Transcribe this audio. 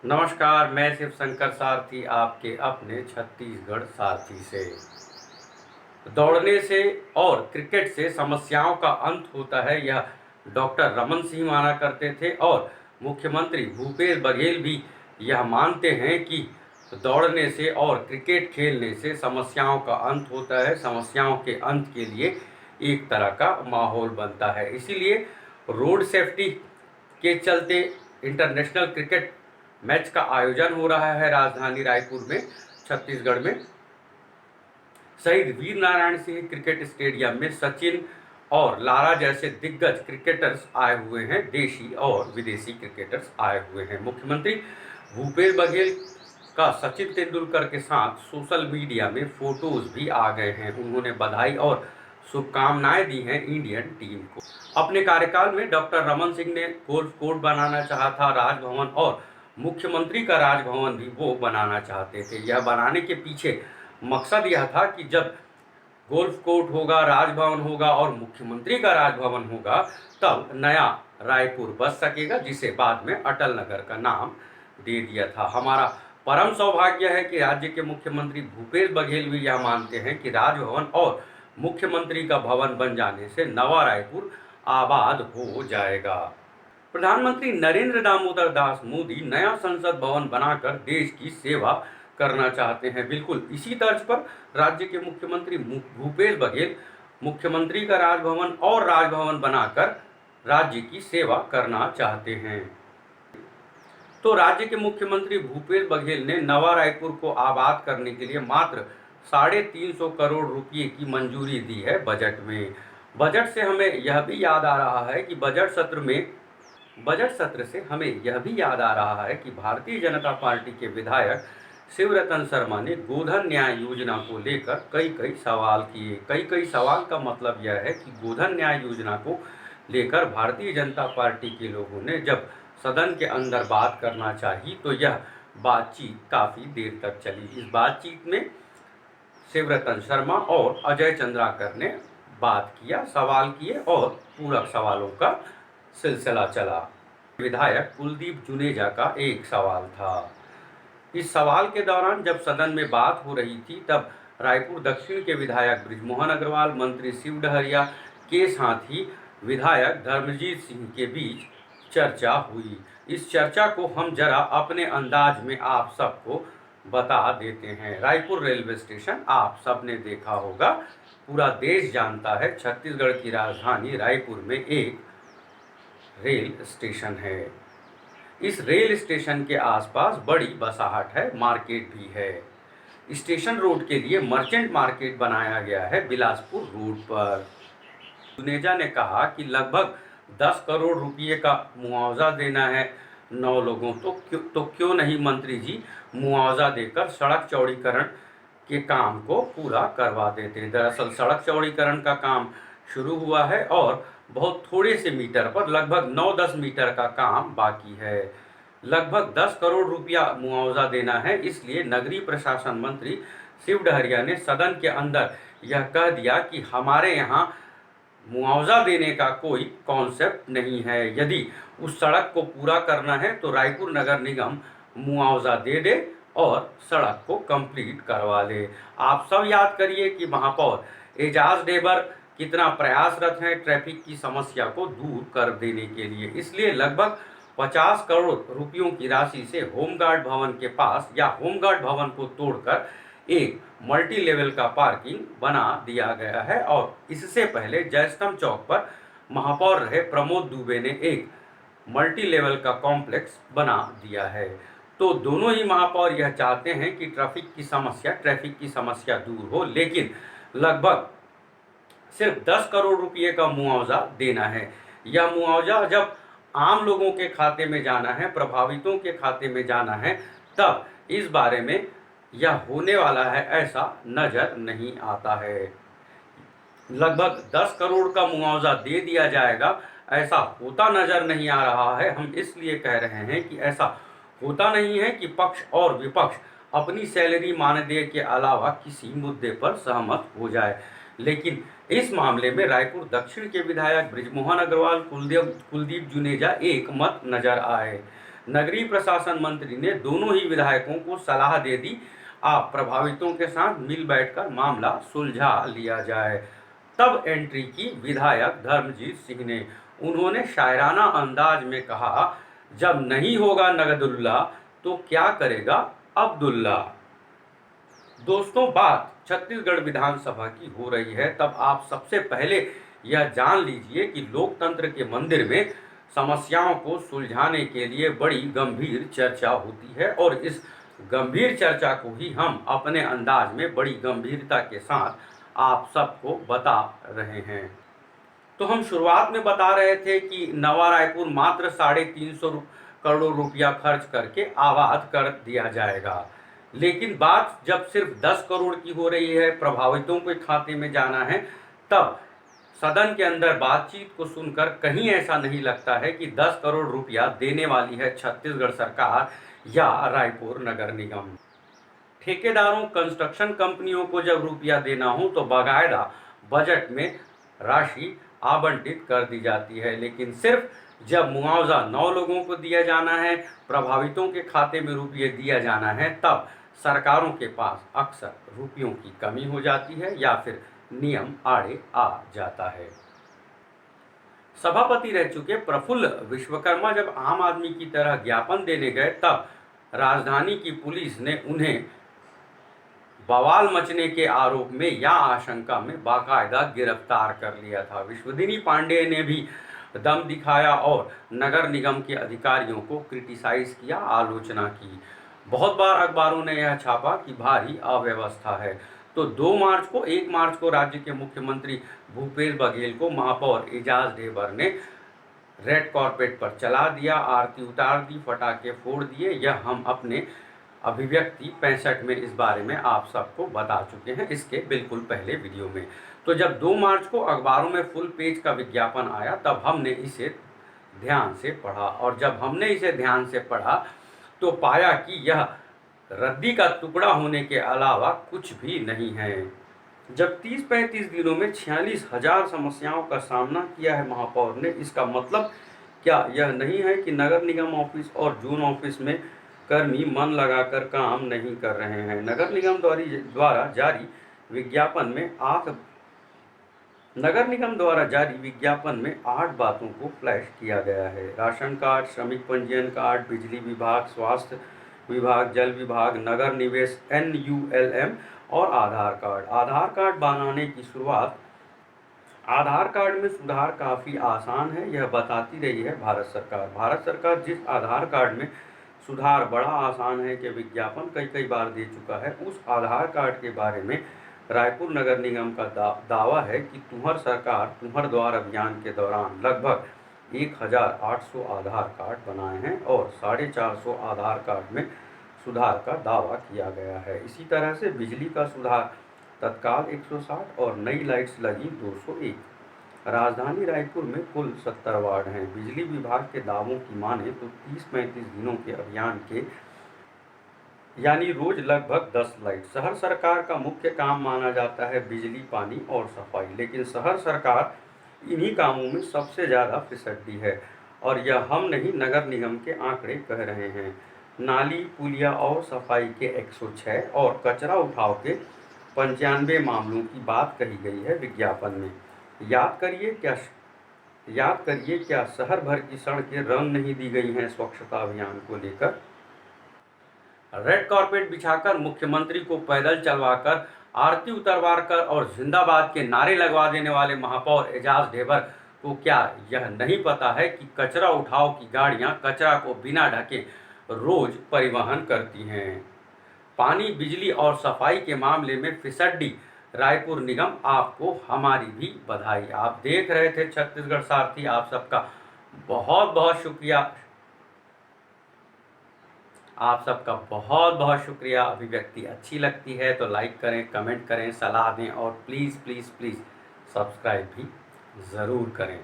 नमस्कार, मैं शिव शंकर सारथी आपके अपने छत्तीसगढ़ सारथी से। दौड़ने से और क्रिकेट से समस्याओं का अंत होता है, यह डॉक्टर रमन सिंह माना करते थे और मुख्यमंत्री भूपेश बघेल भी यह मानते हैं कि दौड़ने से और क्रिकेट खेलने से समस्याओं का अंत होता है। समस्याओं के अंत के लिए एक तरह का माहौल बनता है। इसीलिए रोड सेफ्टी के चलते इंटरनेशनल क्रिकेट मैच का आयोजन हो रहा है राजधानी रायपुर में, छत्तीसगढ़ में। शहीद वीर नारायण सिंह क्रिकेट स्टेडियम में सचिन और लारा जैसे दिग्गज क्रिकेटर्स आए हुए हैं, देशी और विदेशी क्रिकेटर्स आए हुए हैं। मुख्यमंत्री भूपेश बघेल का सचिन तेंदुलकर के साथ सोशल मीडिया में फोटोज भी आ गए हैं। उन्होंने बधाई और शुभकामनाएं दी हैं इंडियन टीम को। अपने कार्यकाल में डॉक्टर रमन सिंह ने गोल्फ कोर्ट बनाना चाहा था, राजभवन, और मुख्यमंत्री का राजभवन भी वो बनाना चाहते थे। यह बनाने के पीछे मकसद यह था कि जब गोल्फ कोर्ट होगा, राजभवन होगा और मुख्यमंत्री का राजभवन होगा, तब नया रायपुर बस सकेगा, जिसे बाद में अटल नगर का नाम दे दिया था। हमारा परम सौभाग्य है कि राज्य के मुख्यमंत्री भूपेश बघेल भी यह मानते हैं कि राजभवन और मुख्यमंत्री का भवन बन जाने से नवा रायपुर आबाद हो जाएगा। प्रधानमंत्री नरेंद्र दामोदर दास मोदी नया संसद भवन बनाकर देश की सेवा करना चाहते हैं। बिल्कुल इसी तर्ज पर राज्य के मुख्यमंत्री भूपेश बघेल मुख्यमंत्री का राजभवन और राजभवन बनाकर राज्य की सेवा करना चाहते हैं। तो राज्य के मुख्यमंत्री भूपेश बघेल ने नवा रायपुर को आबाद करने के लिए मात्र 350 करोड़ रुपये की मंजूरी दी है बजट में। बजट से हमें यह भी याद आ रहा है कि बजट सत्र से हमें यह भी याद आ रहा है कि भारतीय जनता पार्टी के विधायक शिवरतन शर्मा ने गोधन न्याय योजना को लेकर कई सवाल किए। कई सवाल का मतलब यह है कि गोधन न्याय योजना को लेकर भारतीय जनता पार्टी के लोगों ने जब सदन के अंदर बात करना चाहिए तो यह बातचीत काफ़ी देर तक चली। इस बातचीत में शिवरतन शर्मा और अजय चंद्राकर ने बात किया, सवाल किए और पूरक सवालों का सिलसिला चला। विधायक कुलदीप जुनेजा का एक सवाल था। इस सवाल के दौरान जब सदन में बात हो रही थी, तब रायपुर दक्षिण के विधायक बृजमोहन अग्रवाल, मंत्री शिव डहरिया के साथ ही विधायक धर्मजीत सिंह के बीच चर्चा हुई। इस चर्चा को हम जरा अपने अंदाज में आप सबको बता देते हैं। रायपुर रेलवे स्टेशन आप सब ने देखा होगा, पूरा देश जानता है, छत्तीसगढ़ की राजधानी रायपुर में एक रेल स्टेशन है। इस रेल स्टेशन के आसपास बड़ी बसाहट है, मार्केट भी है। स्टेशन रोड के लिए मर्चेंट मार्केट बनाया गया है बिलासपुर रोड पर। जुनेजा ने कहा कि लगभग 10 करोड़ रुपये का मुआवजा देना है 9 लोगों तो क्यों नहीं मंत्री जी मुआवजा देकर सड़क चौड़ीकरण के काम को पूरा करवा देते हैं। दरअसल सड़क चौड़ीकरण का काम शुरू हुआ है और बहुत थोड़े से मीटर पर, लगभग 9-10 मीटर का काम बाकी है। लगभग 10 करोड़ रुपया मुआवजा देना है, इसलिए नगरीय प्रशासन मंत्री शिव डहरिया ने सदन के अंदर यह कह दिया कि हमारे यहाँ मुआवजा देने का कोई कॉन्सेप्ट नहीं है। यदि उस सड़क को पूरा करना है तो रायपुर नगर निगम मुआवजा दे दे और सड़क को कंप्लीट करवा ले। आप सब याद करिए कि महापौर एजाज ढेबर कितना प्रयासरत हैं ट्रैफिक की समस्या को दूर कर देने के लिए। इसलिए लगभग 50 करोड़ रुपयों की राशि से होमगार्ड भवन के पास या होमगार्ड भवन को तोड़कर एक मल्टी लेवल का पार्किंग बना दिया गया है। और इससे पहले जयस्तंभ चौक पर महापौर रहे प्रमोद दुबे ने एक मल्टी लेवल का कॉम्प्लेक्स बना दिया है। तो दोनों ही महापौर यह चाहते हैं कि ट्रैफिक की समस्या दूर हो, लेकिन लगभग सिर्फ 10 करोड़ रुपये का मुआवजा देना है। यह मुआवजा जब आम लोगों के खाते में जाना है, प्रभावितों के खाते में जाना है, तब इस बारे में यह होने वाला है ऐसा नजर नहीं आता है। लगभग 10 करोड़ का मुआवजा दे दिया जाएगा ऐसा होता नजर नहीं आ रहा है। हम इसलिए कह रहे हैं कि ऐसा होता नहीं है कि पक्ष और विपक्ष अपनी सैलरी मानदेय के अलावा किसी मुद्दे पर सहमत हो जाए। लेकिन इस मामले में रायपुर दक्षिण के विधायक बृजमोहन अग्रवाल, कुलदीप जुनेजा एक मत नजर आए। नगरीय प्रशासन मंत्री ने दोनों ही विधायकों को सलाह दे दी, आप प्रभावितों के साथ मिल बैठकर मामला सुलझा लिया जाए। तब एंट्री की विधायक धर्मजीत सिंह ने। उन्होंने शायराना अंदाज में कहा, जब नहीं होगा नगदुल्ला तो क्या करेगा अब्दुल्ला। दोस्तों, बात छत्तीसगढ़ विधानसभा की हो रही है, तब आप सबसे पहले यह जान लीजिए कि लोकतंत्र के मंदिर में समस्याओं को सुलझाने के लिए बड़ी गंभीर चर्चा होती है और इस गंभीर चर्चा को ही हम अपने अंदाज में बड़ी गंभीरता के साथ आप सबको बता रहे हैं। तो हम शुरुआत में बता रहे थे कि नवा रायपुर मात्र 350 करोड़ रुपया खर्च करके आबाद कर दिया जाएगा, लेकिन बात जब सिर्फ 10 करोड़ की हो रही है, प्रभावितों के खाते में जाना है, तब सदन के अंदर बातचीत को सुनकर कहीं ऐसा नहीं लगता है कि 10 करोड़ रुपया देने वाली है छत्तीसगढ़ सरकार या रायपुर नगर निगम। ठेकेदारों, कंस्ट्रक्शन कंपनियों को जब रुपया देना हो तो बाकायदा बजट में राशि आवंटित कर दी जाती है, लेकिन सिर्फ जब मुआवजा 9 लोगों को दिया जाना है, प्रभावितों के खाते में रुपये दिया जाना है, तब सरकारों के पास अक्सर रुपयों की कमी हो जाती है या फिर नियम आड़े आ जाता है। सभापति रह चुके प्रफुल्ल विश्वकर्मा जब आम आदमी की तरह ज्ञापन देने गए, तब राजधानी की पुलिस ने उन्हें बवाल मचने के आरोप में या आशंका में बाकायदा गिरफ्तार कर लिया था। विश्वदिनी पांडेय ने भी दम दिखाया और नगर निगम के अधिकारियों को क्रिटिसाइज किया, आलोचना की। बहुत बार अखबारों ने यह छापा कि भारी अव्यवस्था है। तो 1 मार्च को राज्य के मुख्यमंत्री भूपेश बघेल को महापौर एजाज ढेबर ने रेड कार्पेट पर चला दिया, आरती उतार दी, फटाके फोड़ दिए। यह हम अपने अभिव्यक्ति 65 में इस बारे में आप सबको बता चुके हैं, इसके बिल्कुल पहले वीडियो में। तो जब 2 मार्च को अखबारों में फुल पेज का विज्ञापन आया, तब हमने इसे ध्यान से पढ़ा और जब हमने इसे ध्यान से पढ़ा तो पाया कि यह रद्दी का टुकड़ा होने के अलावा कुछ भी नहीं है। जब 30-35 दिनों में 46,000 समस्याओं का सामना किया है महापौर ने, इसका मतलब क्या यह नहीं है कि नगर निगम ऑफिस और जोन ऑफिस में कर्मी मन लगाकर काम नहीं कर रहे हैं। नगर निगम द्वारा जारी विज्ञापन में 8 बातों को फ्लैश किया गया है। राशन कार्ड, श्रमिक पंजीयन कार्ड, बिजली विभाग, स्वास्थ्य विभाग, जल विभाग, नगर निवेश, NULM और आधार कार्ड। आधार कार्ड बनाने की शुरुआत। आधार कार्ड में सुधार काफ़ी आसान है, यह बताती रही है भारत सरकार। भारत सरकार जिस आधार कार्ड में सुधार बड़ा आसान है कि विज्ञापन कई बार दे चुका है, उस आधार कार्ड के बारे में रायपुर नगर निगम का दावा है कि तुम्हार सरकार तुम्हार द्वार अभियान के दौरान लगभग 1,800 आधार कार्ड बनाए हैं और 450 आधार कार्ड में सुधार का दावा किया गया है। इसी तरह से बिजली का सुधार तत्काल 160 और नई लाइट्स लगी 201। राजधानी रायपुर में कुल 70 वार्ड हैं। बिजली विभाग के दावों की माने तो 30-35 दिनों के अभियान के यानी रोज लगभग 10 लाइट। शहर सरकार का मुख्य काम माना जाता है बिजली, पानी और सफाई, लेकिन शहर सरकार इन्हीं कामों में सबसे ज़्यादा फिसड्डी है और यह हम नहीं, नगर निगम के आंकड़े कह रहे हैं। नाली, पुलिया और सफाई के 106 और कचरा उठाव के 95 मामलों की बात कही गई है विज्ञापन में। याद करिए क्या शहर भर की सड़कें रंग नहीं दी गई हैं स्वच्छता अभियान को लेकर। रेड कार्पेट बिछाकर, मुख्यमंत्री को पैदल चलवाकर, आरती उतरवाकर और जिंदाबाद के नारे लगवा देने वाले महापौर एजाज ढेबर को क्या यह नहीं पता है कि कचरा उठाव की गाड़ियां कचरा को बिना ढके रोज परिवहन करती हैं। पानी, बिजली और सफाई के मामले में फिसड्डी रायपुर निगम, आपको हमारी भी बधाई। आप देख रहे थे छत्तीसगढ़ सारथी, आप सबका बहुत बहुत शुक्रिया। आप सबका बहुत बहुत शुक्रिया। अभिव्यक्ति अच्छी लगती है तो लाइक करें, कमेंट करें, सलाह दें और प्लीज़ प्लीज़ प्लीज़ सब्सक्राइब भी ज़रूर करें।